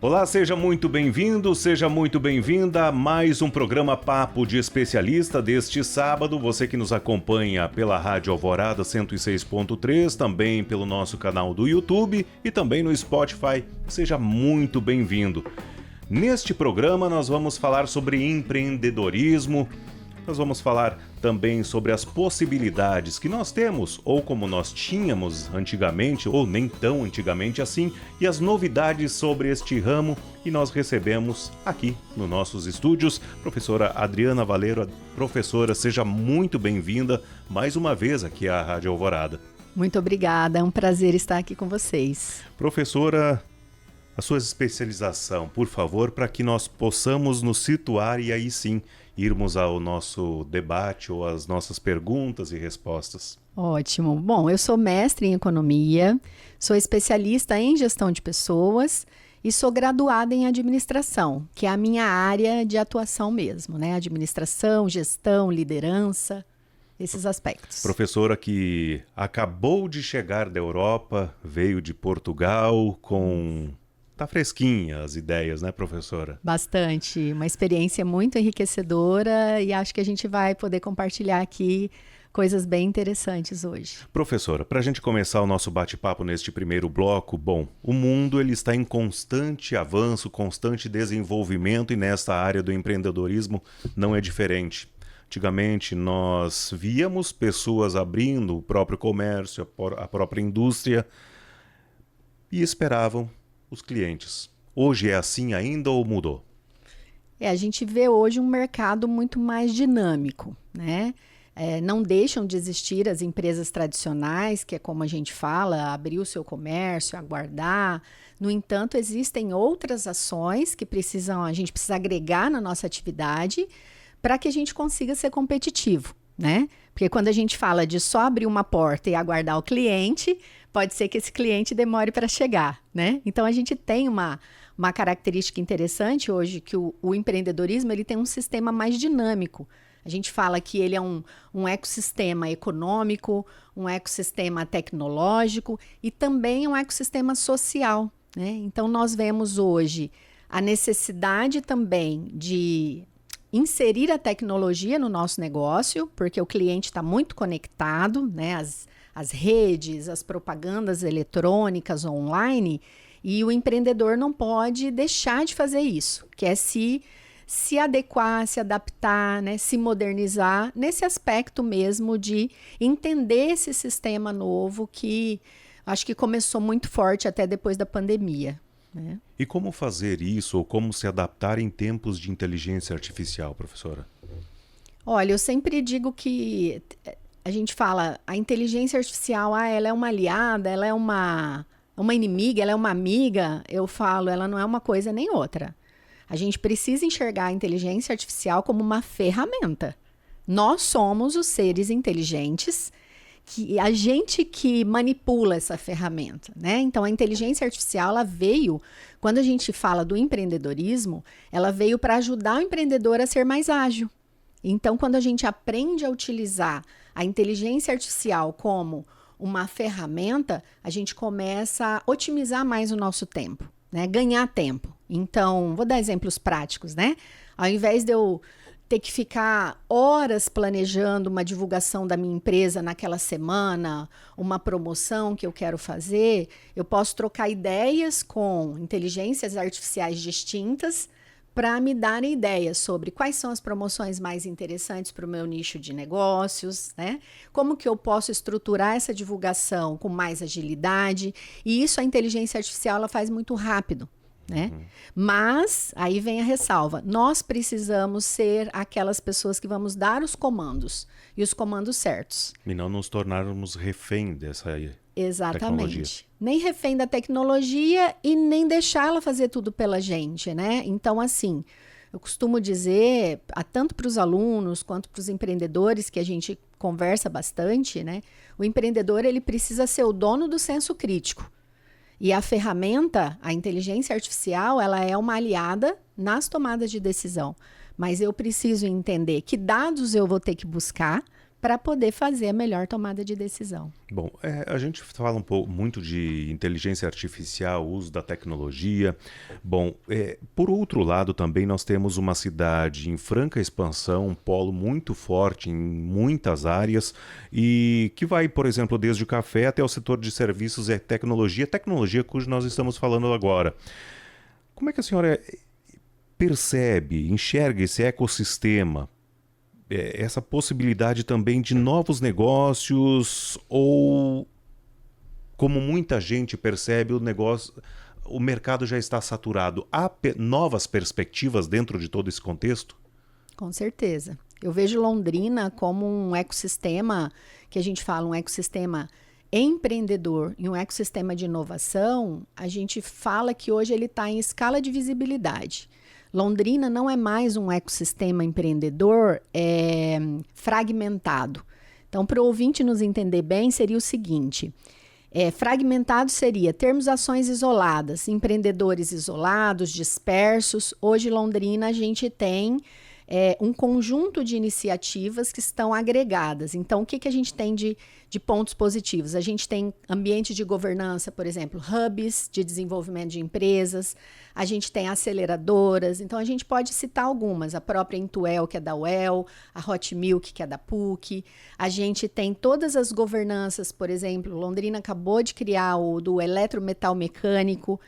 Olá, seja muito bem-vindo, seja muito bem-vinda a mais um programa Papo de Especialista deste sábado. Você que nos acompanha pela Rádio Alvorada 106.3, também pelo nosso canal do YouTube e também no Spotify, seja muito bem-vindo. Neste programa nós vamos falar sobre empreendedorismo, nós vamos falar também sobre as possibilidades que nós temos, ou como nós tínhamos antigamente, ou nem tão antigamente assim, e as novidades sobre este ramo. E nós recebemos aqui nos nossos estúdios professora Adriana Valeiro. Professora, seja muito bem-vinda mais uma vez aqui à Rádio Alvorada. Muito obrigada, é um prazer estar aqui com vocês. Professora, a sua especialização, por favor, para que nós possamos nos situar e aí sim irmos ao nosso debate ou às nossas perguntas e respostas. Ótimo. Bom, eu sou mestre em economia, sou especialista em gestão de pessoas e sou graduada em administração, que é a minha área de atuação mesmo, né? Administração, gestão, liderança, esses aspectos. Professora que acabou de chegar da Europa, veio de Portugal com... Tá fresquinha as ideias, né, professora? Bastante. Uma experiência muito enriquecedora e acho que a gente vai poder compartilhar aqui coisas bem interessantes hoje. Professora, para a gente começar o nosso bate-papo neste primeiro bloco, bom, o mundo ele está em constante avanço, constante desenvolvimento e nesta área do empreendedorismo não é diferente. Antigamente nós víamos pessoas abrindo o próprio comércio, a própria indústria e esperavam os clientes. Hoje é assim ainda ou mudou? A gente vê hoje um mercado muito mais dinâmico, né? Não deixam de existir as empresas tradicionais, que é como a gente fala, abrir o seu comércio, aguardar. No entanto, existem outras ações que a gente precisa agregar na nossa atividade para que a gente consiga ser competitivo, né? Porque quando a gente fala de só abrir uma porta e aguardar o cliente, pode ser que esse cliente demore para chegar, né? Então a gente tem uma característica interessante hoje, que o empreendedorismo ele tem um sistema mais dinâmico. A gente fala que ele é um ecossistema econômico, um ecossistema tecnológico e também um ecossistema social, né? Então nós vemos hoje a necessidade também de inserir a tecnologia no nosso negócio, porque o cliente está muito conectado, né? As redes, as propagandas eletrônicas online, e o empreendedor não pode deixar de fazer isso, que é se adequar, se adaptar, né? Se modernizar nesse aspecto mesmo de entender esse sistema novo que acho que começou muito forte até depois da pandemia. Né? E como fazer isso ou como se adaptar em tempos de inteligência artificial, professora? Olha, eu sempre digo que a gente fala, a inteligência artificial, ela é uma aliada, ela é uma inimiga, ela é uma amiga. Eu falo, ela não é uma coisa nem outra. A gente precisa enxergar a inteligência artificial como uma ferramenta. Nós somos os seres inteligentes, que a gente que manipula essa ferramenta, né? Então, a inteligência artificial, ela veio, quando a gente fala do empreendedorismo, ela veio para ajudar o empreendedor a ser mais ágil. Então, quando a gente aprende a utilizar a inteligência artificial como uma ferramenta, a gente começa a otimizar mais o nosso tempo, né? Ganhar tempo. Então, vou dar exemplos práticos, né? Ao invés de eu ter que ficar horas planejando uma divulgação da minha empresa naquela semana, uma promoção que eu quero fazer, eu posso trocar ideias com inteligências artificiais distintas para me darem ideias sobre quais são as promoções mais interessantes para o meu nicho de negócios, né? Como que eu posso estruturar essa divulgação com mais agilidade, e isso a inteligência artificial ela faz muito rápido. Né? Uhum. Mas, aí vem a ressalva, nós precisamos ser aquelas pessoas que vamos dar os comandos, e os comandos certos. E não nos tornarmos refém dessa Exatamente. tecnologia. Nem refém da tecnologia e nem deixá-la fazer tudo pela gente, né? Então, assim, eu costumo dizer, tanto para os alunos quanto para os empreendedores, que a gente conversa bastante, né? O empreendedor, ele precisa ser o dono do senso crítico. E a ferramenta, a inteligência artificial, ela é uma aliada nas tomadas de decisão. Mas eu preciso entender que dados eu vou ter que buscar para poder fazer a melhor tomada de decisão. Bom, a gente fala muito de inteligência artificial, uso da tecnologia. Bom, por outro lado também nós temos uma cidade em franca expansão, um polo muito forte em muitas áreas e que vai, por exemplo, desde o café até o setor de serviços e tecnologia cujo nós estamos falando agora. Como é que a senhora percebe, enxerga esse ecossistema? Essa possibilidade também de novos negócios ou, como muita gente percebe, o mercado já está saturado. Há novas perspectivas dentro de todo esse contexto? Com certeza. Eu vejo Londrina como um ecossistema, que a gente fala um ecossistema empreendedor e um ecossistema de inovação. A gente fala que hoje ele está em escala de visibilidade. Londrina não é mais um ecossistema empreendedor fragmentado. Então, para o ouvinte nos entender bem, seria o seguinte: fragmentado seria termos ações isoladas, empreendedores isolados, dispersos. Hoje, Londrina, a gente tem um conjunto de iniciativas que estão agregadas. Então, o que a gente tem de pontos positivos? A gente tem ambiente de governança, por exemplo, hubs de desenvolvimento de empresas, a gente tem aceleradoras, então a gente pode citar algumas, a própria Intuel, que é da UEL, a Hot Milk, que é da PUC, a gente tem todas as governanças, por exemplo, Londrina acabou de criar o do eletrometal mecânico.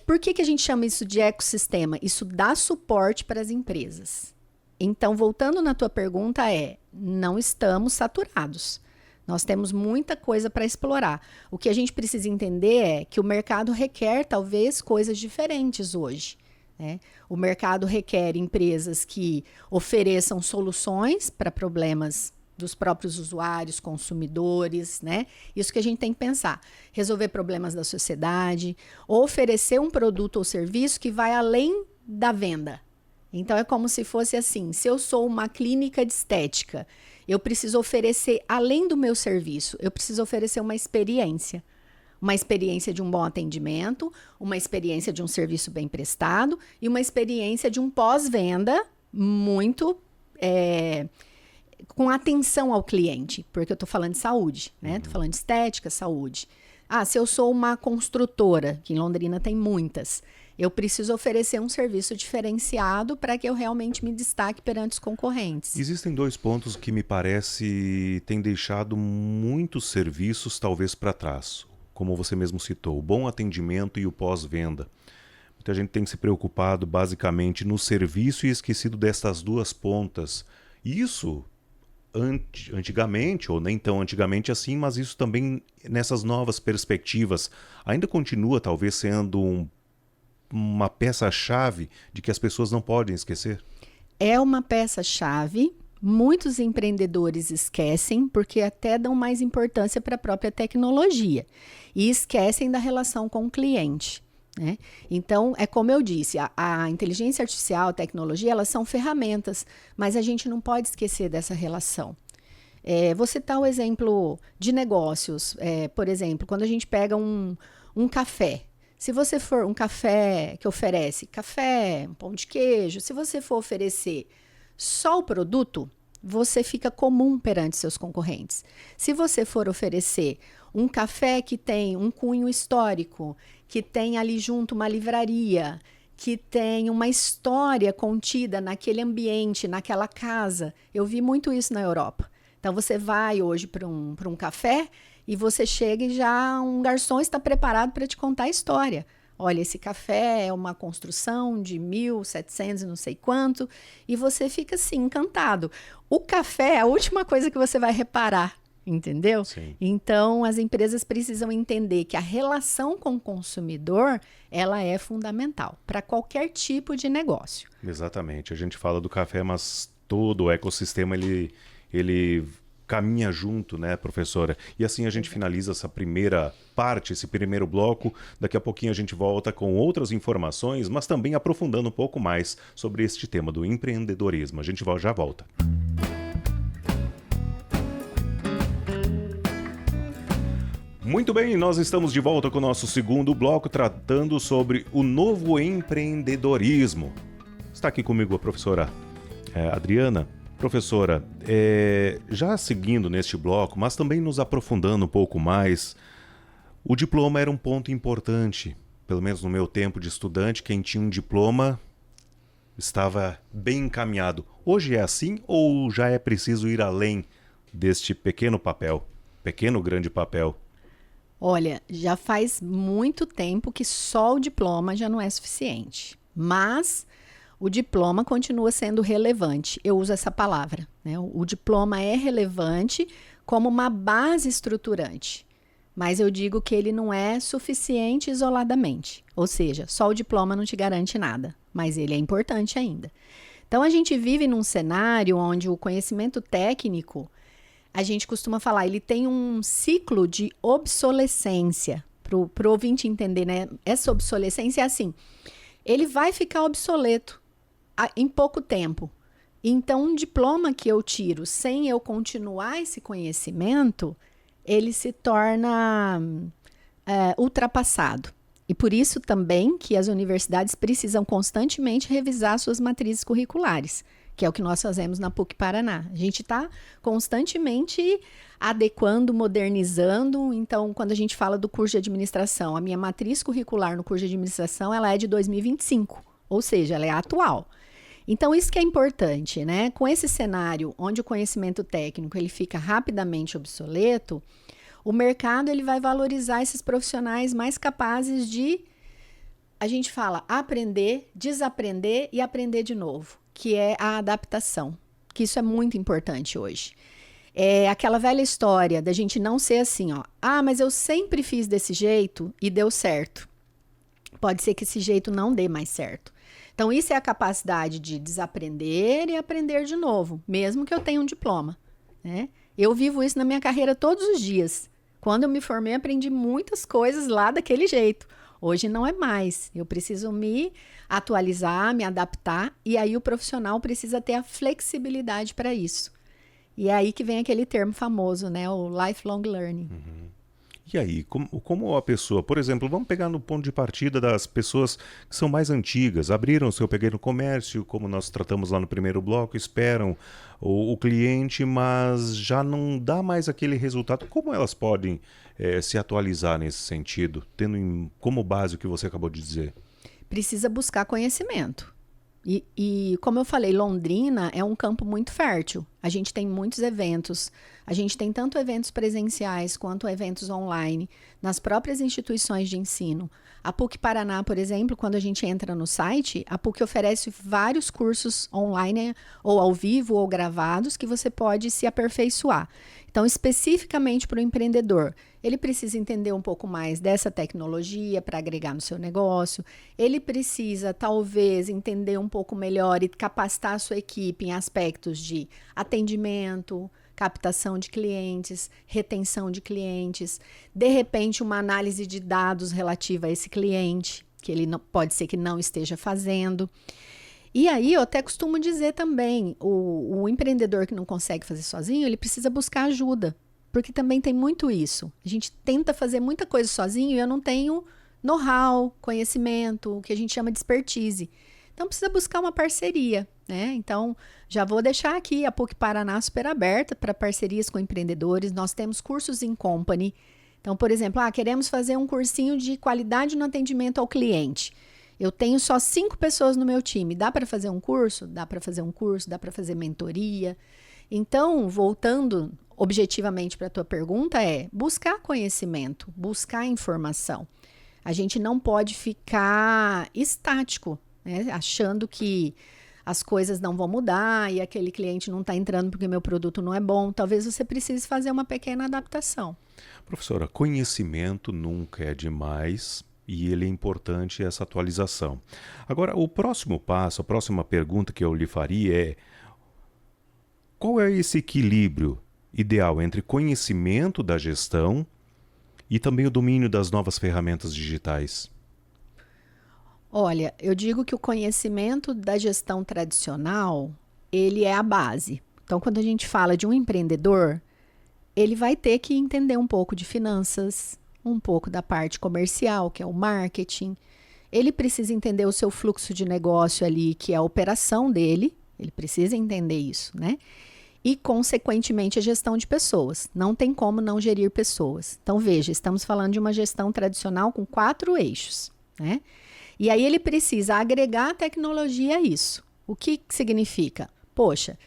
Por que a gente chama isso de ecossistema? Isso dá suporte para as empresas. Então, voltando na tua pergunta, não estamos saturados. Nós temos muita coisa para explorar. O que a gente precisa entender é que o mercado requer, talvez, coisas diferentes hoje, né? O mercado requer empresas que ofereçam soluções para problemas dos próprios usuários, consumidores, né? Isso que a gente tem que pensar. Resolver problemas da sociedade, oferecer um produto ou serviço que vai além da venda. Então, é como se fosse assim, se eu sou uma clínica de estética, eu preciso oferecer, além do meu serviço, eu preciso oferecer uma experiência de um bom atendimento, uma experiência de um serviço bem prestado e uma experiência de um pós-venda muito com atenção ao cliente, porque eu estou falando de saúde, né? Estou falando de estética, saúde. Se eu sou uma construtora, que em Londrina tem muitas, eu preciso oferecer um serviço diferenciado para que eu realmente me destaque perante os concorrentes. Existem dois pontos que me parece têm deixado muitos serviços talvez para trás, como você mesmo citou, o bom atendimento e o pós-venda. Muita gente tem se preocupado basicamente no serviço e esquecido dessas duas pontas. Isso antigamente, ou nem tão antigamente assim, mas isso também nessas novas perspectivas ainda continua talvez sendo uma peça-chave de que as pessoas não podem esquecer? É uma peça-chave. Muitos empreendedores esquecem porque até dão mais importância para a própria tecnologia e esquecem da relação com o cliente, né? Então, é como eu disse, a inteligência artificial, a tecnologia, elas são ferramentas, mas a gente não pode esquecer dessa relação. Vou citar o exemplo de negócios. Por exemplo, quando a gente pega um café, se você for um café que oferece café, um pão de queijo, se você for oferecer só o produto, você fica comum perante seus concorrentes. Se você for oferecer um café que tem um cunho histórico, que tem ali junto uma livraria, que tem uma história contida naquele ambiente, naquela casa. Eu vi muito isso na Europa. Então, você vai hoje para um café e você chega e já um garçom está preparado para te contar a história. Olha, esse café é uma construção de 1700 e não sei quanto, e você fica assim, encantado. O café é a última coisa que você vai reparar, entendeu? Sim. Então, as empresas precisam entender que a relação com o consumidor, ela é fundamental para qualquer tipo de negócio. Exatamente. A gente fala do café, mas todo o ecossistema, ele caminha junto, né, professora? E assim a gente finaliza essa primeira parte, esse primeiro bloco. Daqui a pouquinho a gente volta com outras informações, mas também aprofundando um pouco mais sobre este tema do empreendedorismo. A gente já volta. Muito bem, nós estamos de volta com o nosso segundo bloco, tratando sobre o novo empreendedorismo. Está aqui comigo a professora Adriana. Professora, já seguindo neste bloco, mas também nos aprofundando um pouco mais, o diploma era um ponto importante. Pelo menos no meu tempo de estudante, quem tinha um diploma estava bem encaminhado. Hoje é assim ou já é preciso ir além deste pequeno papel, pequeno grande papel? Olha, já faz muito tempo que só o diploma já não é suficiente, mas o diploma continua sendo relevante. Eu uso essa palavra, né? O diploma é relevante como uma base estruturante, mas eu digo que ele não é suficiente isoladamente. Ou seja, só o diploma não te garante nada, mas ele é importante ainda. Então, a gente vive num cenário onde o conhecimento técnico, a gente costuma falar, ele tem um ciclo de obsolescência. Para o ouvinte entender, né? Essa obsolescência é assim, ele vai ficar obsoleto em pouco tempo. Então, um diploma que eu tiro sem eu continuar esse conhecimento, ele se torna ultrapassado. E por isso também que as universidades precisam constantemente revisar suas matrizes curriculares, que é o que nós fazemos na PUC Paraná. A gente está constantemente adequando, modernizando. Então, quando a gente fala do curso de administração, a minha matriz curricular no curso de administração, ela é de 2025, ou seja, ela é atual. Então, isso que é importante, né? Com esse cenário onde o conhecimento técnico ele fica rapidamente obsoleto, o mercado ele vai valorizar esses profissionais mais capazes de, a gente fala, aprender, desaprender e aprender de novo, que é a adaptação, que isso é muito importante hoje. É aquela velha história da gente não ser assim, ó, mas eu sempre fiz desse jeito e deu certo. Pode ser que esse jeito não dê mais certo. Então, isso é a capacidade de desaprender e aprender de novo, mesmo que eu tenha um diploma, né? Eu vivo isso na minha carreira todos os dias. Quando eu me formei, aprendi muitas coisas lá daquele jeito. Hoje não é mais. Eu preciso me atualizar, me adaptar, e aí o profissional precisa ter a flexibilidade para isso. E é aí que vem aquele termo famoso, né? O lifelong learning. Uhum. E aí, como a pessoa, por exemplo, vamos pegar no ponto de partida das pessoas que são mais antigas, abriram o seu pequeno comércio, como nós tratamos lá no primeiro bloco, esperam o cliente, mas já não dá mais aquele resultado. Como elas podem se atualizar nesse sentido, tendo como base o que você acabou de dizer? Precisa buscar conhecimento. E como eu falei, Londrina é um campo muito fértil. A gente tem muitos eventos. A gente tem tanto eventos presenciais quanto eventos online nas próprias instituições de ensino. A PUC Paraná, por exemplo, quando a gente entra no site, a PUC oferece vários cursos online, ou ao vivo, ou gravados, que você pode se aperfeiçoar. Então, especificamente para o empreendedor, ele precisa entender um pouco mais dessa tecnologia para agregar no seu negócio. Ele precisa, talvez, entender um pouco melhor e capacitar a sua equipe em aspectos de atendimento, captação de clientes, retenção de clientes, de repente uma análise de dados relativa a esse cliente, que ele não, pode ser que não esteja fazendo. E aí eu até costumo dizer também, o empreendedor que não consegue fazer sozinho, ele precisa buscar ajuda, porque também tem muito isso. A gente tenta fazer muita coisa sozinho e eu não tenho know-how, conhecimento, o que a gente chama de expertise. Então, precisa buscar uma parceria, né? Então, já vou deixar aqui a PUC Paraná super aberta para parcerias com empreendedores. Nós temos cursos em company. Então, por exemplo, queremos fazer um cursinho de qualidade no atendimento ao cliente. Eu tenho só 5 pessoas no meu time. Dá para fazer um curso? Dá para fazer um curso, dá para fazer mentoria. Então, voltando objetivamente para a tua pergunta, buscar conhecimento, buscar informação. A gente não pode ficar estático, né? Achando que as coisas não vão mudar e aquele cliente não está entrando porque meu produto não é bom. Talvez você precise fazer uma pequena adaptação. Professora, conhecimento nunca é demais e ele é importante essa atualização. Agora, o próximo passo, a próxima pergunta que eu lhe faria é: qual é esse equilíbrio ideal entre conhecimento da gestão e também o domínio das novas ferramentas digitais? Olha, eu digo que o conhecimento da gestão tradicional, ele é a base. Então, quando a gente fala de um empreendedor, ele vai ter que entender um pouco de finanças, um pouco da parte comercial, que é o marketing. Ele precisa entender o seu fluxo de negócio ali, que é a operação dele. Ele precisa entender isso, né? E, consequentemente, a gestão de pessoas. Não tem como não gerir pessoas. Então, veja, estamos falando de uma gestão tradicional com 4 eixos, né? E aí ele precisa agregar a tecnologia a isso. O que significa? Poxa,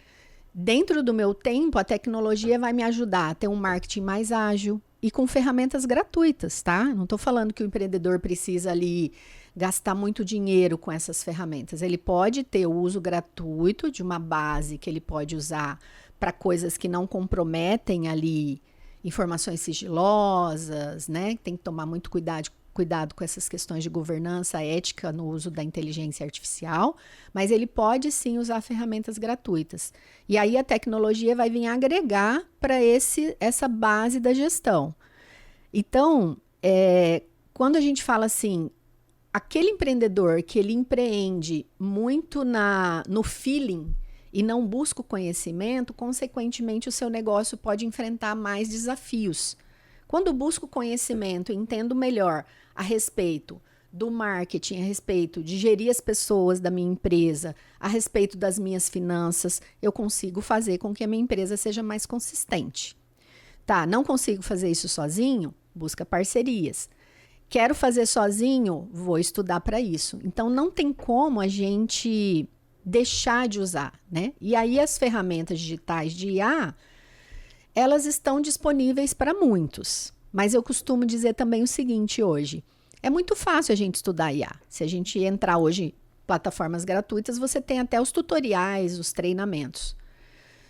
dentro do meu tempo, a tecnologia vai me ajudar a ter um marketing mais ágil e com ferramentas gratuitas, tá? Não estou falando que o empreendedor precisa ali gastar muito dinheiro com essas ferramentas. Ele pode ter o uso gratuito de uma base que ele pode usar para coisas que não comprometem ali informações sigilosas, né? Tem que tomar muito cuidado com essas questões de governança ética no uso da inteligência artificial, mas ele pode sim usar ferramentas gratuitas. E aí a tecnologia vai vir agregar para essa base da gestão. Então, quando a gente fala assim, aquele empreendedor que ele empreende muito no feeling e não busca o conhecimento, consequentemente o seu negócio pode enfrentar mais desafios. Quando busco conhecimento e entendo melhor a respeito do marketing, a respeito de gerir as pessoas da minha empresa, a respeito das minhas finanças, eu consigo fazer com que a minha empresa seja mais consistente. Tá, não consigo fazer isso sozinho? Busca parcerias. Quero fazer sozinho? Vou estudar para isso. Então, não tem como a gente deixar de usar, né? E aí as ferramentas digitais de IA, elas estão disponíveis para muitos. Mas eu costumo dizer também o seguinte hoje, é muito fácil a gente estudar IA. Se a gente entrar hoje em plataformas gratuitas, você tem até os tutoriais, os treinamentos.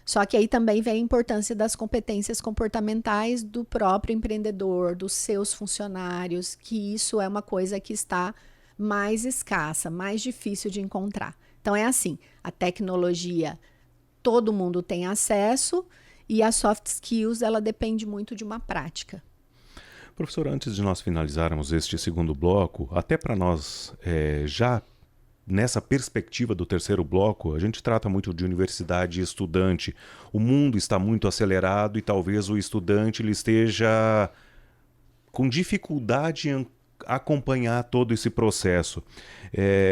Só que aí também vem a importância das competências comportamentais do próprio empreendedor, dos seus funcionários, que isso é uma coisa que está mais escassa, mais difícil de encontrar. Então é assim, a tecnologia, todo mundo tem acesso e a soft skills, ela depende muito de uma prática. Professor, antes de nós finalizarmos este segundo bloco, até para nós já nessa perspectiva do terceiro bloco, a gente trata muito de universidade e estudante. O mundo está muito acelerado e talvez o estudante ele esteja com dificuldade em acompanhar todo esse processo.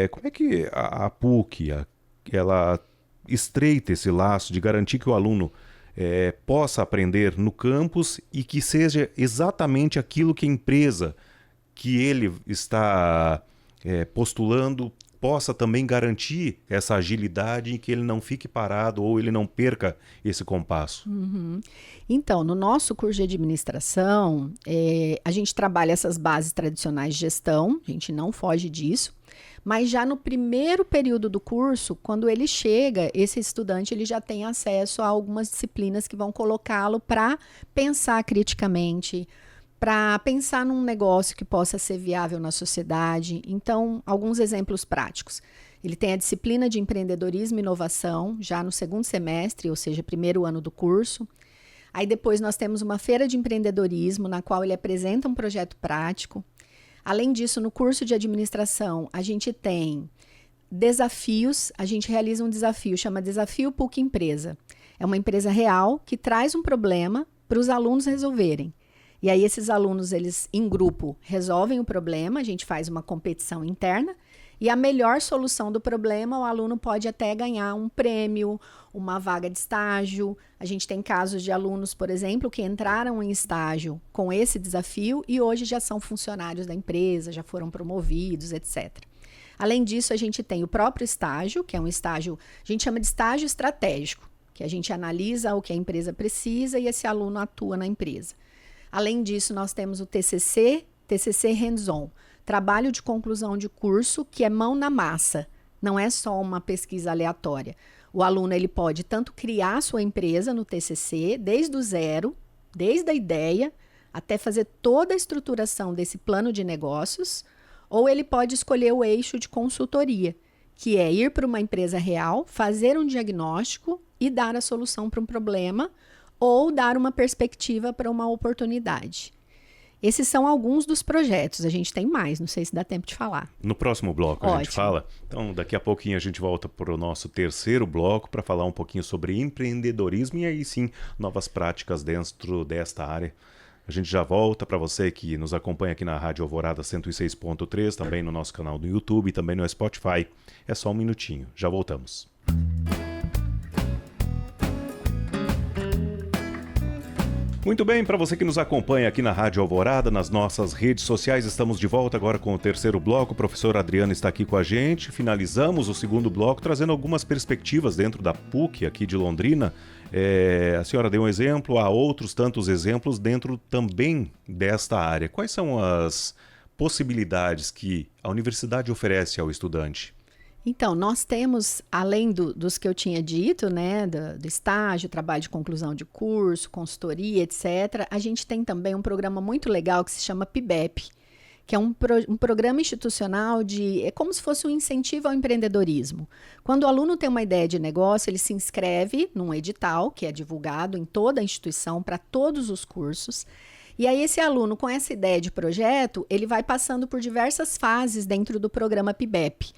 Como é que a PUC ela estreita esse laço de garantir que o aluno possa aprender no campus e que seja exatamente aquilo que a empresa que ele está postulando possa também garantir essa agilidade e que ele não fique parado ou ele não perca esse compasso? Uhum. Então, no nosso curso de administração, a gente trabalha essas bases tradicionais de gestão, a gente não foge disso, mas já no primeiro período do curso, quando ele chega, esse estudante ele já tem acesso a algumas disciplinas que vão colocá-lo para pensar criticamente, para pensar num negócio que possa ser viável na sociedade. Então, alguns exemplos práticos. Ele tem a disciplina de empreendedorismo e inovação, já no segundo semestre, ou seja, primeiro ano do curso. Aí depois nós temos uma feira de empreendedorismo, na qual ele apresenta um projeto prático. Além disso, no curso de administração, a gente tem desafios, a gente realiza um desafio, chama Desafio PUC Empresa. É uma empresa real que traz um problema para os alunos resolverem. E aí esses alunos, eles em grupo resolvem o problema, a gente faz uma competição interna e a melhor solução do problema, o aluno pode até ganhar um prêmio, uma vaga de estágio. A gente tem casos de alunos, por exemplo, que entraram em estágio com esse desafio e hoje já são funcionários da empresa, já foram promovidos, etc. Além disso, a gente tem o próprio estágio, que é um estágio, a gente chama de estágio estratégico, que a gente analisa o que a empresa precisa e esse aluno atua na empresa. Além disso, nós temos o TCC hands-on, trabalho de conclusão de curso, que é mão na massa, não é só uma pesquisa aleatória. O aluno ele pode tanto criar sua empresa no TCC, desde o zero, desde a ideia, até fazer toda a estruturação desse plano de negócios, ou ele pode escolher o eixo de consultoria, que é ir para uma empresa real, fazer um diagnóstico e dar a solução para um problema, ou dar uma perspectiva para uma oportunidade. Esses são alguns dos projetos, a gente tem mais, não sei se dá tempo de falar. No próximo bloco a gente fala, então daqui a pouquinho a gente volta para o nosso terceiro bloco para falar um pouquinho sobre empreendedorismo e aí sim, novas práticas dentro desta área. A gente já volta para você que nos acompanha aqui na Rádio Alvorada 106.3, também no nosso canal do YouTube e também no Spotify. É só um minutinho, já voltamos. Muito bem, para você que nos acompanha aqui na Rádio Alvorada, nas nossas redes sociais, estamos de volta agora com o terceiro bloco. O professor Adriano está aqui com a gente. Finalizamos o segundo bloco trazendo algumas perspectivas dentro da PUC aqui de Londrina. A senhora deu um exemplo, há outros tantos exemplos dentro também desta área. Quais são as possibilidades que a universidade oferece ao estudante? Então, nós temos, além dos que eu tinha dito, né, do estágio, trabalho de conclusão de curso, consultoria, etc., a gente tem também um programa muito legal que se chama PIBEP, que é um programa institucional é como se fosse um incentivo ao empreendedorismo. Quando o aluno tem uma ideia de negócio, ele se inscreve num edital, que é divulgado em toda a instituição, para todos os cursos. E aí esse aluno, com essa ideia de projeto, ele vai passando por diversas fases dentro do programa PIBEP.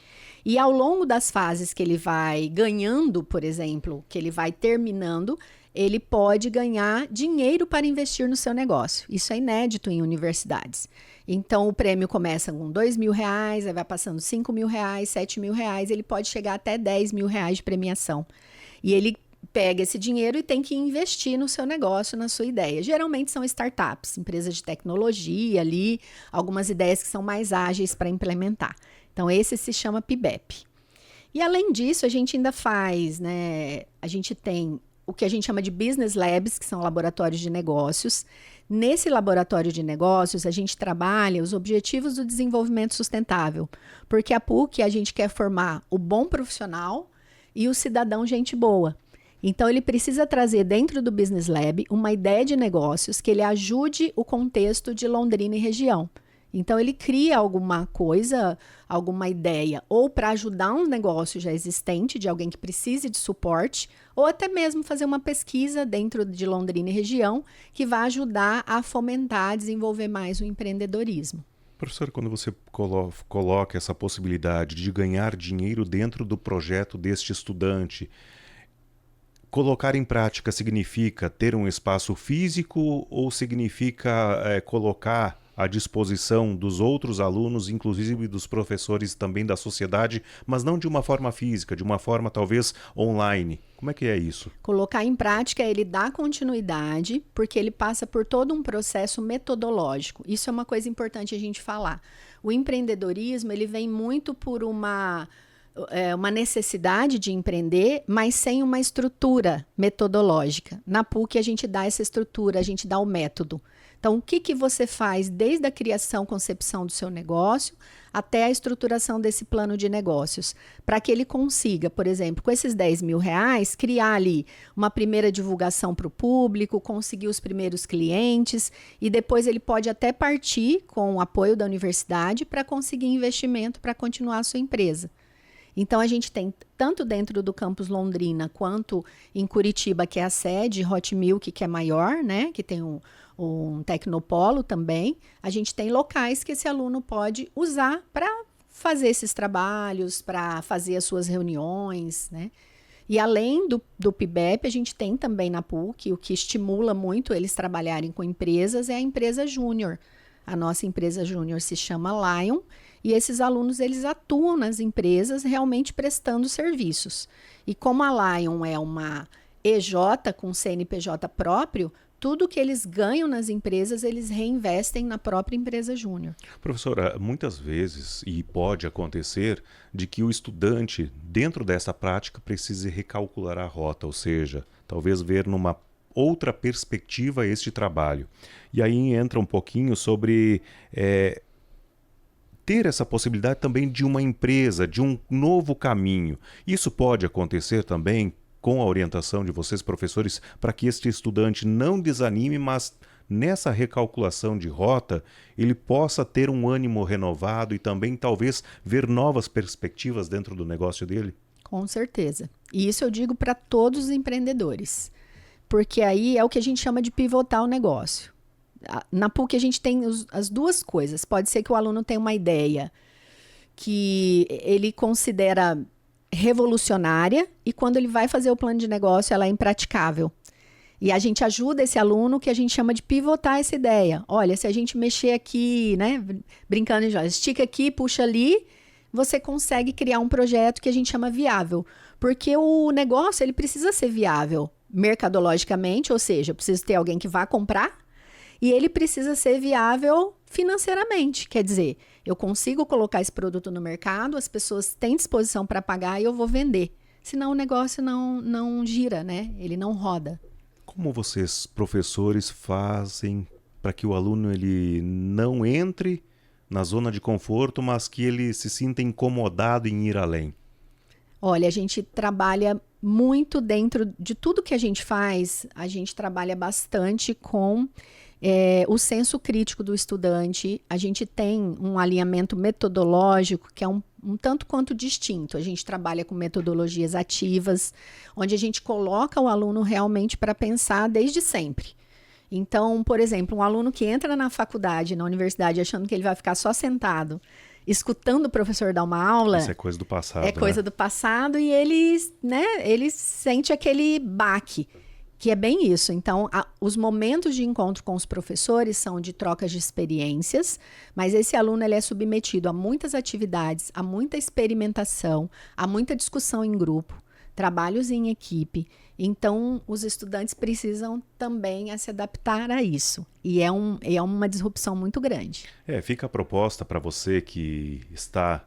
E ao longo das fases que ele vai ganhando, por exemplo, que ele vai terminando, ele pode ganhar dinheiro para investir no seu negócio. Isso é inédito em universidades. Então, o prêmio começa com R$2.000, aí vai passando R$5.000, R$7.000, ele pode chegar até R$10.000 de premiação. E ele pega esse dinheiro e tem que investir no seu negócio, na sua ideia. Geralmente são startups, empresas de tecnologia ali, algumas ideias que são mais ágeis para implementar. Então, esse se chama PIBEP. E além disso, a gente ainda faz, né? A gente tem o que a gente chama de Business Labs, que são laboratórios de negócios. Nesse laboratório de negócios, a gente trabalha os objetivos do desenvolvimento sustentável, porque a PUC, a gente quer formar o bom profissional e o cidadão gente boa. Então, ele precisa trazer dentro do Business Lab uma ideia de negócios que ele ajude o contexto de Londrina e região. Então, ele cria alguma coisa, alguma ideia, ou para ajudar um negócio já existente, de alguém que precise de suporte, ou até mesmo fazer uma pesquisa dentro de Londrina e região, que vai ajudar a fomentar, desenvolver mais o empreendedorismo. Professor, quando você coloca essa possibilidade de ganhar dinheiro dentro do projeto deste estudante, colocar em prática significa ter um espaço físico ou significa colocar à disposição dos outros alunos, inclusive dos professores também da sociedade, mas não de uma forma física, de uma forma talvez online? Como é que é isso? Colocar em prática, ele dá continuidade, porque ele passa por todo um processo metodológico. Isso é uma coisa importante a gente falar. O empreendedorismo, ele vem muito por uma necessidade de empreender, mas sem uma estrutura metodológica. Na PUC, a gente dá essa estrutura, a gente dá o método. Então, o que você faz desde a criação, concepção do seu negócio até a estruturação desse plano de negócios, para que ele consiga, por exemplo, com esses R$10.000, criar ali uma primeira divulgação para o público, conseguir os primeiros clientes e depois ele pode até partir com o apoio da universidade para conseguir investimento para continuar a sua empresa. Então, a gente tem, tanto dentro do campus Londrina, quanto em Curitiba, que é a sede, Hot Milk, que é maior, né? Que tem um tecnopolo também. A gente tem locais que esse aluno pode usar para fazer esses trabalhos, para fazer as suas reuniões, né? E além do PIBEP, a gente tem também na PUC, o que estimula muito eles trabalharem com empresas é a empresa Júnior. A nossa empresa Júnior se chama Lion. E esses alunos, eles atuam nas empresas realmente prestando serviços. E como a Lion é uma EJ com CNPJ próprio, tudo que eles ganham nas empresas, eles reinvestem na própria empresa Júnior. Professora, muitas vezes, e pode acontecer, de que o estudante, dentro dessa prática, precise recalcular a rota, ou seja, talvez ver numa outra perspectiva este trabalho. E aí entra um pouquinho sobre ter essa possibilidade também de uma empresa, de um novo caminho. Isso pode acontecer também com a orientação de vocês, professores, para que este estudante não desanime, mas nessa recalculação de rota, ele possa ter um ânimo renovado e também talvez ver novas perspectivas dentro do negócio dele? Com certeza. E isso eu digo para todos os empreendedores, porque aí é o que a gente chama de pivotar o negócio. Na PUC a gente tem as duas coisas. Pode ser que o aluno tenha uma ideia que ele considera revolucionária e quando ele vai fazer o plano de negócio ela é impraticável. E a gente ajuda esse aluno que a gente chama de pivotar essa ideia. Olha, se a gente mexer aqui, né, brincando já, estica aqui, puxa ali, você consegue criar um projeto que a gente chama viável. Porque o negócio ele precisa ser viável. mercadologicamente, ou seja, eu preciso ter alguém que vá comprar, e ele precisa ser viável financeiramente. Quer dizer, eu consigo colocar esse produto no mercado, as pessoas têm disposição para pagar e eu vou vender. Senão o negócio não gira, né? Ele não roda. Como vocês, professores, fazem para que o aluno ele não entre na zona de conforto, mas que ele se sinta incomodado em ir além? Olha, a gente trabalha muito dentro de tudo que a gente faz, a gente trabalha bastante com o senso crítico do estudante. A gente tem um alinhamento metodológico que é um tanto quanto distinto. A gente trabalha com metodologias ativas, onde a gente coloca o aluno realmente para pensar desde sempre. Então, por exemplo, um aluno que entra na faculdade, na universidade, achando que ele vai ficar só sentado, escutando o professor dar uma aula... Isso é coisa do passado, É coisa do passado e ele sente aquele baque, que é bem isso. Então, os momentos de encontro com os professores são de trocas de experiências, mas esse aluno ele é submetido a muitas atividades, a muita experimentação, a muita discussão em grupo, trabalhos em equipe. Então, os estudantes precisam também se adaptar a isso. E é uma disrupção muito grande. Fica a proposta para você que está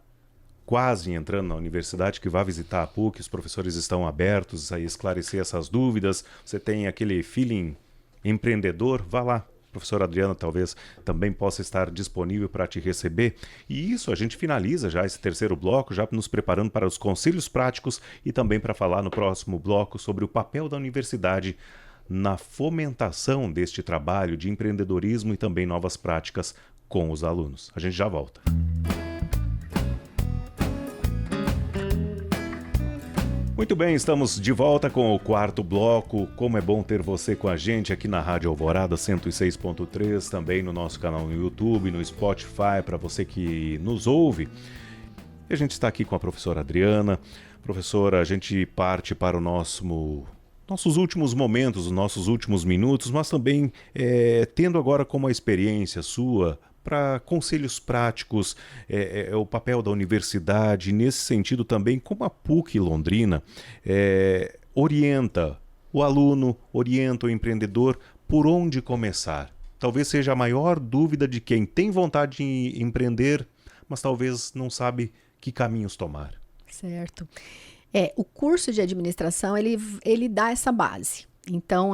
quase entrando na universidade, que vá visitar a PUC, os professores estão abertos a esclarecer essas dúvidas. Você tem aquele feeling empreendedor, vá lá. A professora Adriana talvez também possa estar disponível para te receber. E isso, a gente finaliza já esse terceiro bloco, já nos preparando para os conselhos práticos e também para falar no próximo bloco sobre o papel da universidade na fomentação deste trabalho de empreendedorismo e também novas práticas com os alunos. A gente já volta. Muito bem, estamos de volta com o quarto bloco. Como é bom ter você com a gente aqui na Rádio Alvorada 106.3, também no nosso canal no YouTube, no Spotify, para você que nos ouve. E a gente está aqui com a professora Adriana. Professora, a gente parte para o nossos últimos momentos, os nossos últimos minutos, mas também tendo agora como a experiência sua para conselhos práticos, o papel da universidade, nesse sentido também, como a PUC Londrina orienta o aluno, orienta o empreendedor por onde começar. Talvez seja a maior dúvida de quem tem vontade de empreender, mas talvez não sabe que caminhos tomar. Certo. O curso de administração, ele dá essa base. Então,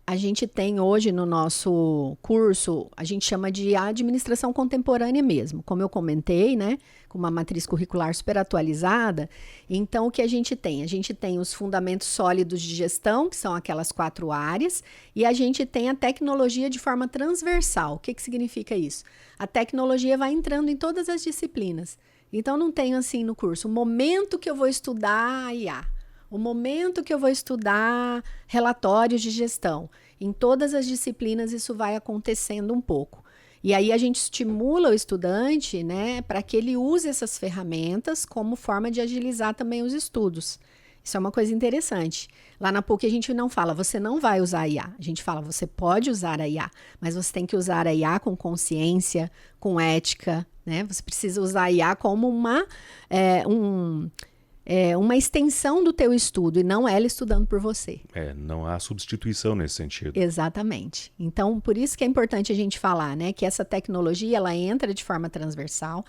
a gente tem hoje no nosso curso, a gente chama de administração contemporânea mesmo, como eu comentei, né? Com uma matriz curricular super atualizada. Então, o que a gente tem? A gente tem os fundamentos sólidos de gestão, que são aquelas 4 áreas, e a gente tem a tecnologia de forma transversal. O que significa isso? A tecnologia vai entrando em todas as disciplinas. Então, não tem assim no curso, o momento que eu vou estudar IA, o momento que eu vou estudar relatórios de gestão. Em todas as disciplinas isso vai acontecendo um pouco. E aí a gente estimula o estudante, né, para que ele use essas ferramentas como forma de agilizar também os estudos. Isso é uma coisa interessante. Lá na PUC a gente não fala, você não vai usar a IA. A gente fala, você pode usar a IA, mas você tem que usar a IA com consciência, com ética, né? Você precisa usar a IA como uma extensão do teu estudo e não ela estudando por você. Não há substituição nesse sentido. Exatamente. Então, por isso que é importante a gente falar, né, que essa tecnologia ela entra de forma transversal.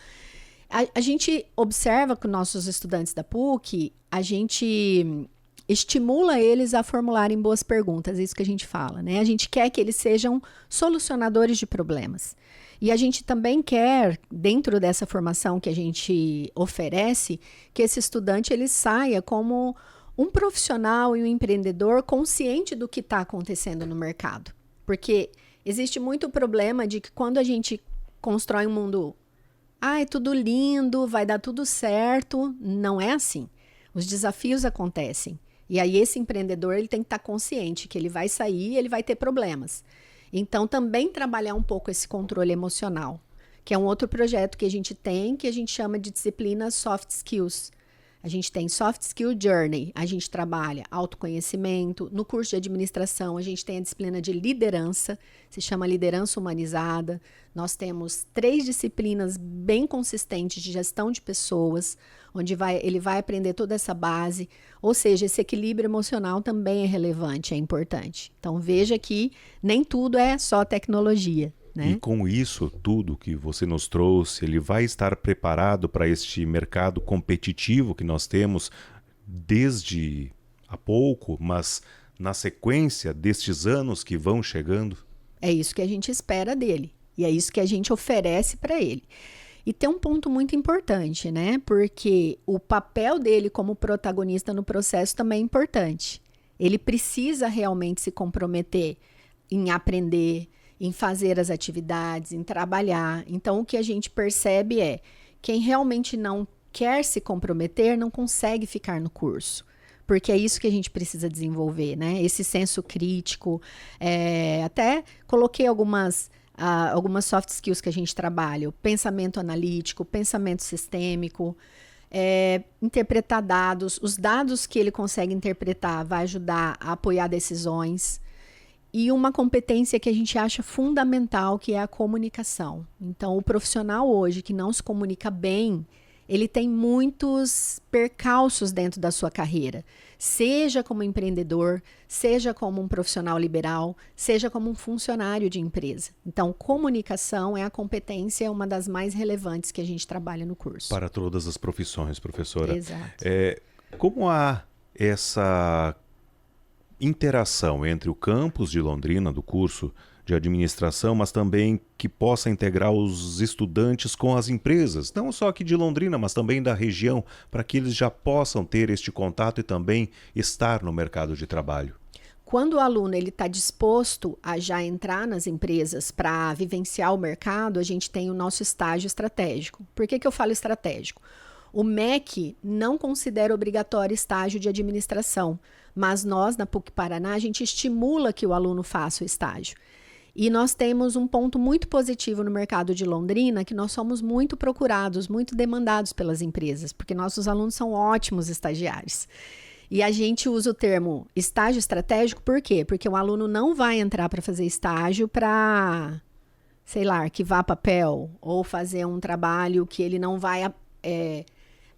A gente observa que nossos estudantes da PUC, a gente estimula eles a formularem boas perguntas, é isso que a gente fala, né? A gente quer que eles sejam solucionadores de problemas. E a gente também quer, dentro dessa formação que a gente oferece, que esse estudante ele saia como um profissional e um empreendedor consciente do que está acontecendo no mercado. Porque existe muito problema de que quando a gente constrói um mundo, é tudo lindo, vai dar tudo certo, não é assim. Os desafios acontecem. E aí esse empreendedor ele tem que estar consciente que ele vai sair e ele vai ter problemas. Então, também trabalhar um pouco esse controle emocional, que é um outro projeto que a gente tem, que a gente chama de disciplina Soft Skills. A gente tem Soft Skill Journey, a gente trabalha autoconhecimento. No curso de administração, a gente tem a disciplina de liderança, se chama liderança humanizada. Nós temos 3 disciplinas bem consistentes de gestão de pessoas, onde ele vai aprender toda essa base. Ou seja, esse equilíbrio emocional também é relevante, é importante. Então, veja que nem tudo é só tecnologia. Né? E com isso tudo que você nos trouxe, ele vai estar preparado para este mercado competitivo que nós temos desde há pouco, mas na sequência destes anos que vão chegando? É isso que a gente espera dele e é isso que a gente oferece para ele. E tem um ponto muito importante, né? Porque o papel dele como protagonista no processo também é importante. Ele precisa realmente se comprometer em aprender, em fazer as atividades, em trabalhar. Então, o que a gente percebe é quem realmente não quer se comprometer não consegue ficar no curso. Porque é isso que a gente precisa desenvolver, né? Esse senso crítico. Até coloquei algumas soft skills que a gente trabalha. O pensamento analítico, pensamento sistêmico, interpretar dados. Os dados que ele consegue interpretar vai ajudar a apoiar decisões. E uma competência que a gente acha fundamental, que é a comunicação. Então, o profissional hoje que não se comunica bem, ele tem muitos percalços dentro da sua carreira. Seja como empreendedor, seja como um profissional liberal, seja como um funcionário de empresa. Então, comunicação é a competência, uma das mais relevantes que a gente trabalha no curso. Para todas as profissões, professora. Exato. Como há essa interação entre o campus de Londrina, do curso de administração, mas também que possa integrar os estudantes com as empresas, não só aqui de Londrina, mas também da região, para que eles já possam ter este contato e também estar no mercado de trabalho? Quando o aluno está disposto a já entrar nas empresas para vivenciar o mercado, a gente tem o nosso estágio estratégico. Por que eu falo estratégico? O MEC não considera obrigatório estágio de administração, mas nós, na PUC Paraná, a gente estimula que o aluno faça o estágio. E nós temos um ponto muito positivo no mercado de Londrina, que nós somos muito procurados, muito demandados pelas empresas, porque nossos alunos são ótimos estagiários. E a gente usa o termo estágio estratégico, por quê? Porque o aluno não vai entrar para fazer estágio para, sei lá, arquivar papel ou fazer um trabalho que ele não vai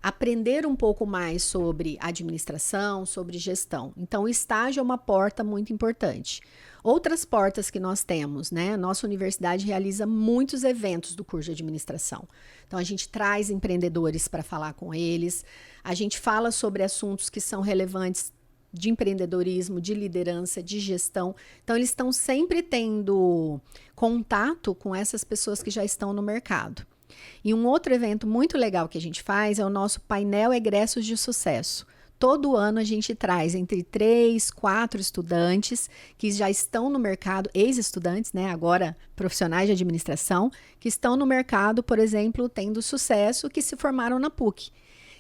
aprender um pouco mais sobre administração, sobre gestão. Então, o estágio é uma porta muito importante. Outras portas que nós temos, né? Nossa universidade realiza muitos eventos do curso de administração. Então, a gente traz empreendedores para falar com eles, a gente fala sobre assuntos que são relevantes de empreendedorismo, de liderança, de gestão. Então, eles estão sempre tendo contato com essas pessoas que já estão no mercado. E um outro evento muito legal que a gente faz é o nosso painel Egressos de Sucesso. Todo ano a gente traz entre 3, 4 estudantes que já estão no mercado, ex-estudantes, né, agora profissionais de administração, que estão no mercado, por exemplo, tendo sucesso, que se formaram na PUC.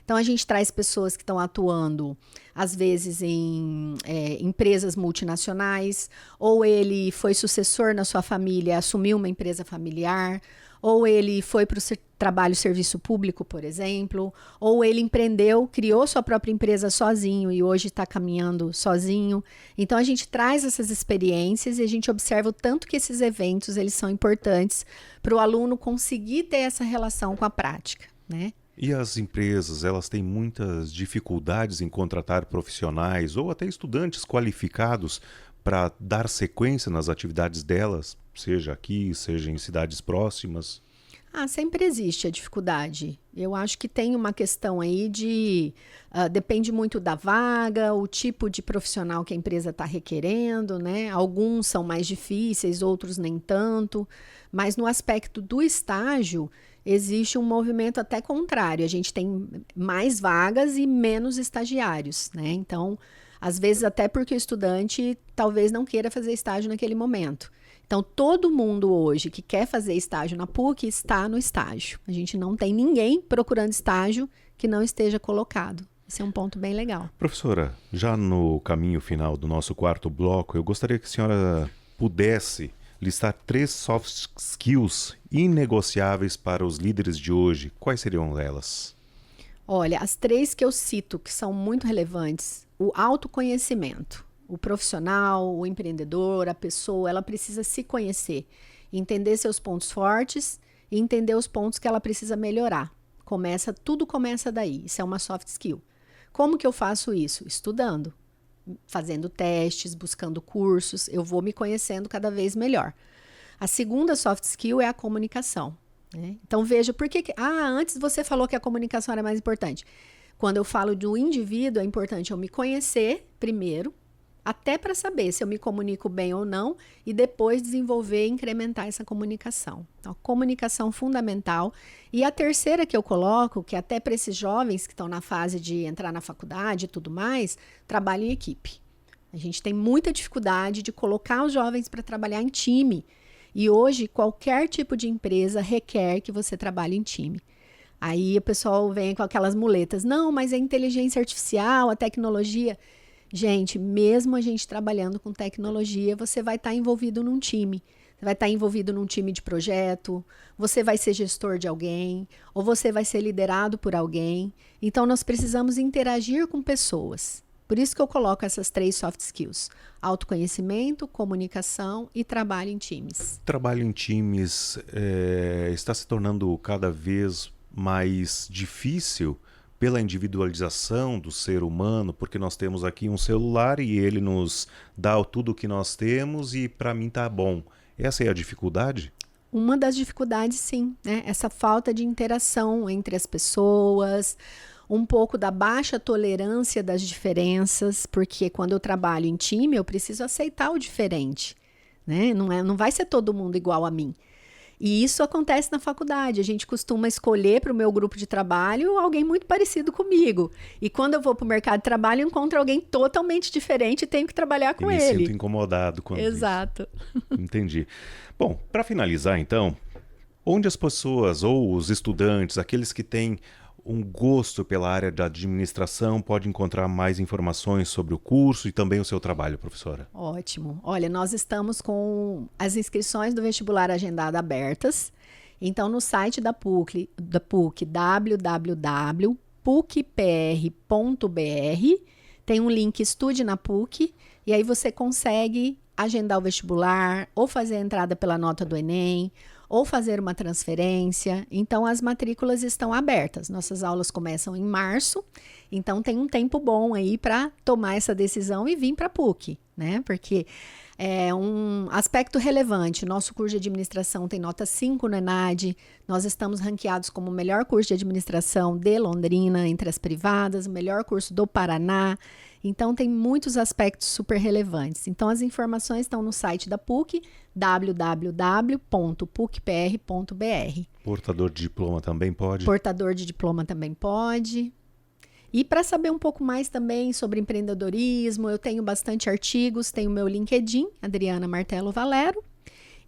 Então, a gente traz pessoas que estão atuando, às vezes, em empresas multinacionais, ou ele foi sucessor na sua família, assumiu uma empresa familiar, ou ele foi para o trabalho serviço público, por exemplo, ou ele empreendeu, criou sua própria empresa sozinho e hoje está caminhando sozinho. Então, a gente traz essas experiências e a gente observa o tanto que esses eventos eles são importantes para o aluno conseguir ter essa relação com a prática, né? E as empresas, elas têm muitas dificuldades em contratar profissionais ou até estudantes qualificados para dar sequência nas atividades delas, seja aqui, seja em cidades próximas? Sempre existe a dificuldade. Eu acho que tem uma questão aí depende muito da vaga, o tipo de profissional que a empresa está requerendo, né? Alguns são mais difíceis, outros nem tanto. Mas no aspecto do estágio, existe um movimento até contrário. A gente tem mais vagas e menos estagiários, né? Então, às vezes até porque o estudante talvez não queira fazer estágio naquele momento. Então, todo mundo hoje que quer fazer estágio na PUC está no estágio. A gente não tem ninguém procurando estágio que não esteja colocado. Esse é um ponto bem legal. Professora, já no caminho final do nosso quarto bloco, eu gostaria que a senhora pudesse listar 3 soft skills inegociáveis para os líderes de hoje. Quais seriam elas? Olha, as 3 que eu cito que são muito relevantes, o autoconhecimento. O profissional, o empreendedor, a pessoa, ela precisa se conhecer, entender seus pontos fortes e entender os pontos que ela precisa melhorar. Tudo começa daí. Isso é uma soft skill. Como que eu faço isso? Estudando, fazendo testes, buscando cursos, eu vou me conhecendo cada vez melhor. A segunda soft skill é a comunicação, né? Então veja, por que... antes você falou que a comunicação era mais importante. Quando eu falo do indivíduo, é importante eu me conhecer primeiro, até para saber se eu me comunico bem ou não, e depois desenvolver e incrementar essa comunicação. Então, comunicação fundamental. E a terceira que eu coloco, que até para esses jovens que estão na fase de entrar na faculdade e tudo mais, trabalho em equipe. A gente tem muita dificuldade de colocar os jovens para trabalhar em time. E hoje, qualquer tipo de empresa requer que você trabalhe em time. Aí o pessoal vem com aquelas muletas. Não, mas a inteligência artificial, a tecnologia... Gente, mesmo a gente trabalhando com tecnologia, você vai estar envolvido num time. Você vai estar envolvido num time de projeto, você vai ser gestor de alguém, ou você vai ser liderado por alguém. Então, nós precisamos interagir com pessoas. Por isso que eu coloco essas 3 soft skills: autoconhecimento, comunicação e trabalho em times. Trabalho em times está se tornando cada vez mais difícil pela individualização do ser humano, porque nós temos aqui um celular e ele nos dá tudo o que nós temos e para mim tá bom. Essa é a dificuldade? Uma das dificuldades, sim, né? Essa falta de interação entre as pessoas, um pouco da baixa tolerância das diferenças, porque quando eu trabalho em time, eu preciso aceitar o diferente, né? Não vai ser todo mundo igual a mim. E isso acontece na faculdade. A gente costuma escolher para o meu grupo de trabalho alguém muito parecido comigo. E quando eu vou para o mercado de trabalho, eu encontro alguém totalmente diferente e tenho que trabalhar com ele. Me sinto incomodado quando Exato. Entendi. Bom, para finalizar então, onde as pessoas ou os estudantes, aqueles que têm um gosto pela área da administração, pode encontrar mais informações sobre o curso e também o seu trabalho, professora? Ótimo. Olha, nós estamos com as inscrições do vestibular agendado abertas. Então, no site da PUC www.pucpr.br, tem um link Estude na PUC, e aí você consegue agendar o vestibular, ou fazer a entrada pela nota do Enem, ou fazer uma transferência. Então, as matrículas estão abertas. Nossas aulas começam em março, então tem um tempo bom aí para tomar essa decisão e vir para a PUC, né? Porque é um aspecto relevante. Nosso curso de administração tem nota 5 no ENAD, nós estamos ranqueados como o melhor curso de administração de Londrina, entre as privadas, o melhor curso do Paraná. Então, tem muitos aspectos super relevantes. Então, as informações estão no site da PUC, www.pucpr.br. Portador de diploma também pode? Portador de diploma também pode. E para saber um pouco mais também sobre empreendedorismo, eu tenho bastante artigos, tenho o meu LinkedIn, Adriana Martelo Valero,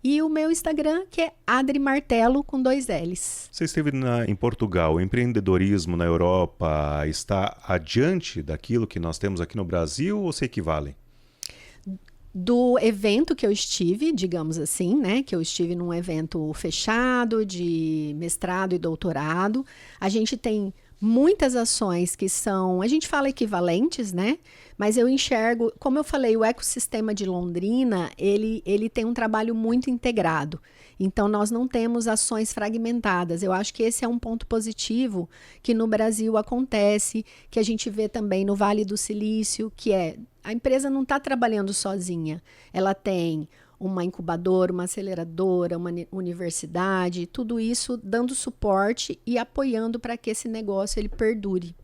e o meu Instagram, que é Adri Martelo, com 2 L's. Você esteve em Portugal. O empreendedorismo na Europa está adiante daquilo que nós temos aqui no Brasil ou se equivalem? Do evento que eu estive, digamos assim, né? Que eu estive num evento fechado de mestrado e doutorado. A gente tem muitas ações que são, a gente fala equivalentes, né? Mas eu enxergo, como eu falei, o ecossistema de Londrina, ele tem um trabalho muito integrado. Então, nós não temos ações fragmentadas. Eu acho que esse é um ponto positivo que no Brasil acontece, que a gente vê também no Vale do Silício, que é, a empresa não está trabalhando sozinha. Ela tem uma incubadora, uma aceleradora, uma universidade, tudo isso dando suporte e apoiando para que esse negócio ele perdure.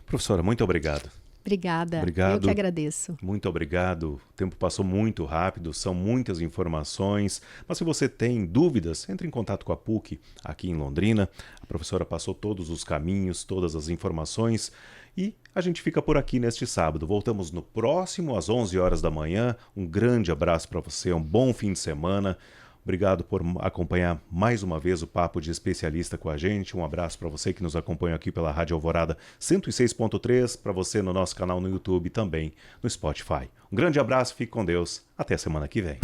Professora, muito obrigado. Obrigada, eu que agradeço. Muito obrigado, o tempo passou muito rápido, são muitas informações, mas se você tem dúvidas, entre em contato com a PUC aqui em Londrina, a professora passou todos os caminhos, todas as informações e a gente fica por aqui neste sábado. Voltamos no próximo às 11 horas da manhã, um grande abraço para você, um bom fim de semana. Obrigado por acompanhar mais uma vez o Papo de Especialista com a gente. Um abraço para você que nos acompanha aqui pela Rádio Alvorada 106.3, para você no nosso canal no YouTube e também no Spotify. Um grande abraço, fique com Deus. Até semana que vem.